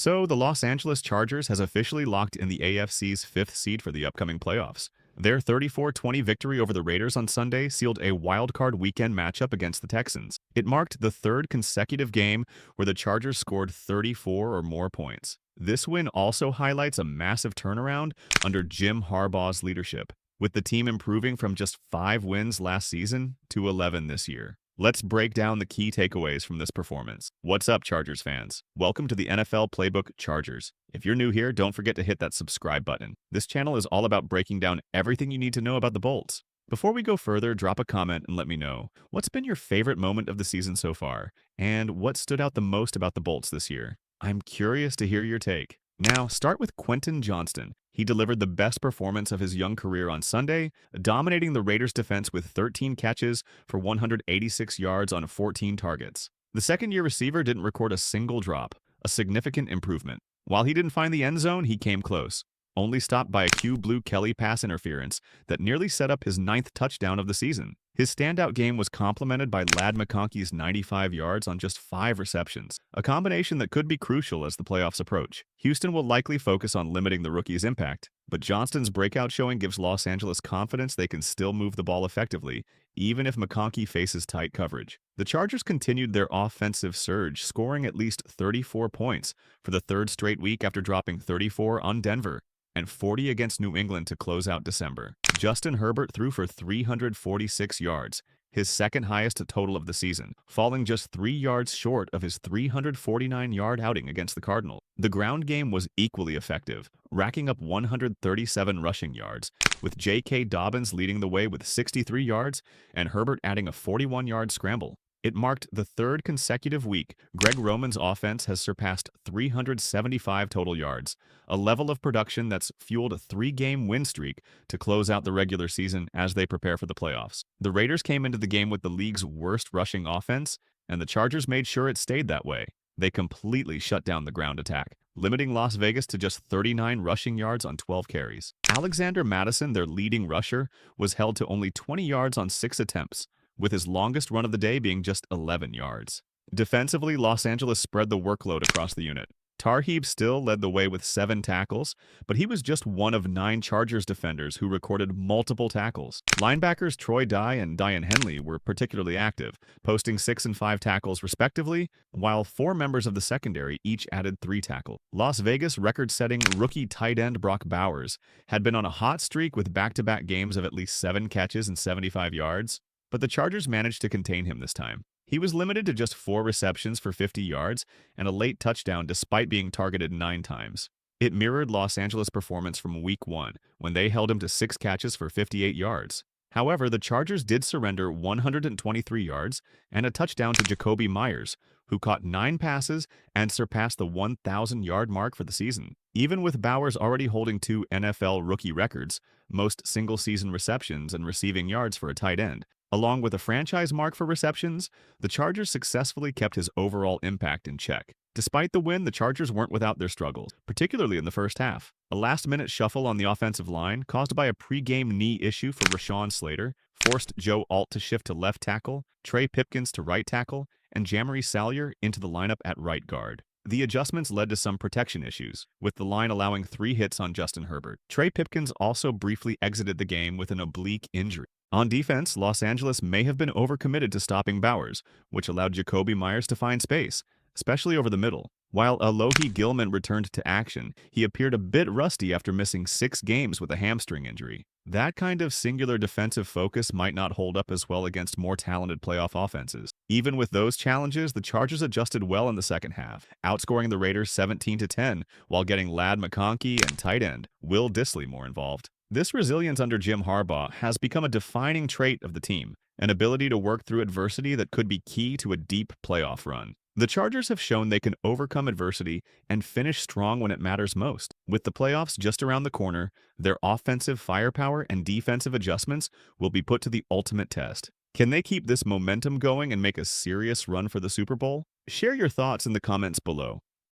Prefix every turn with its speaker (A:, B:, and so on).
A: So, the Los Angeles Chargers has officially locked in the AFC's fifth seed for the upcoming playoffs. Their 34-20 victory over the Raiders on Sunday sealed a wild card weekend matchup against the Texans. It marked the third consecutive game where the Chargers scored 34 or more points. This win also highlights a massive turnaround under Jim Harbaugh's leadership, with the team improving from just 5 wins last season to 11 this year. Let's break down the key takeaways from this performance. What's up, Chargers fans? Welcome to the NFL Playbook Chargers. If you're new here, don't forget to hit that subscribe button. This channel is all about breaking down everything you need to know about the Bolts. Before we go further, drop a comment and let me know, what's been your favorite moment of the season so far, and what stood out the most about the Bolts this year? I'm curious to hear your take. Now, start with Quentin Johnston. He delivered the best performance of his young career on Sunday, dominating the Raiders' defense with 13 catches for 186 yards on 14 targets. The second-year receiver didn't record a single drop, a significant improvement. While he didn't find the end zone, he came close, only stopped by a Q Blue Kelly pass interference that nearly set up his 9th touchdown of the season. His standout game was complemented by Ladd McConkey's 95 yards on just 5 receptions, a combination that could be crucial as the playoffs approach. Houston will likely focus on limiting the rookie's impact, but Johnston's breakout showing gives Los Angeles confidence they can still move the ball effectively, even if McConkey faces tight coverage. The Chargers continued their offensive surge, scoring at least 34 points for the third straight week after dropping 34 on Denver and 40 against New England to close out December. Justin Herbert threw for 346 yards, his second highest total of the season, falling just 3 yards short of his 349-yard outing against the Cardinals. The ground game was equally effective, racking up 137 rushing yards, with J.K. Dobbins leading the way with 63 yards and Herbert adding a 41-yard scramble. It marked the third consecutive week Greg Roman's offense has surpassed 375 total yards, a level of production that's fueled a 3-game win streak to close out the regular season as they prepare for the playoffs. The Raiders came into the game with the league's worst rushing offense, and the Chargers made sure it stayed that way. They completely shut down the ground attack, limiting Las Vegas to just 39 rushing yards on 12 carries. Alexander Mattison, their leading rusher, was held to only 20 yards on 6 attempts, with his longest run of the day being just 11 yards. Defensively, Los Angeles spread the workload across the unit. Tarheeb still led the way with 7 tackles, but he was just one of 9 Chargers defenders who recorded multiple tackles. Linebackers Troy Dye and Diane Henley were particularly active, posting 6 and 5 tackles respectively, while 4 members of the secondary each added 3 tackles. Las Vegas record-setting rookie tight end Brock Bowers had been on a hot streak with back-to-back games of at least 7 catches and 75 yards. But the Chargers managed to contain him this time. He was limited to just 4 receptions for 50 yards and a late touchdown despite being targeted 9 times. It mirrored Los Angeles' performance from Week 1, when they held him to 6 catches for 58 yards. However, the Chargers did surrender 123 yards and a touchdown to Jakobi Meyers, who caught 9 passes and surpassed the 1,000-yard mark for the season. Even with Bowers already holding 2 NFL rookie records, most single-season receptions and receiving yards for a tight end, along with a franchise mark for receptions, the Chargers successfully kept his overall impact in check. Despite the win, the Chargers weren't without their struggles, particularly in the first half. A last-minute shuffle on the offensive line, caused by a pre-game knee issue for Rashawn Slater, forced Joe Alt to shift to left tackle, Trey Pipkins to right tackle, and Jamari Salyer into the lineup at right guard. The adjustments led to some protection issues, with the line allowing 3 hits on Justin Herbert. Trey Pipkins also briefly exited the game with an oblique injury. On defense, Los Angeles may have been overcommitted to stopping Bowers, which allowed Jakobi Meyers to find space, especially over the middle. While Alohi Gilman returned to action, he appeared a bit rusty after missing 6 games with a hamstring injury. That kind of singular defensive focus might not hold up as well against more talented playoff offenses. Even with those challenges, the Chargers adjusted well in the second half, outscoring the Raiders 17-10 while getting Ladd McConkey and tight end Will Dissly more involved. This resilience under Jim Harbaugh has become a defining trait of the team, an ability to work through adversity that could be key to a deep playoff run. The Chargers have shown they can overcome adversity and finish strong when it matters most. With the playoffs just around the corner, their offensive firepower and defensive adjustments will be put to the ultimate test. Can they keep this momentum going and make a serious run for the Super Bowl? Share your thoughts in the comments below.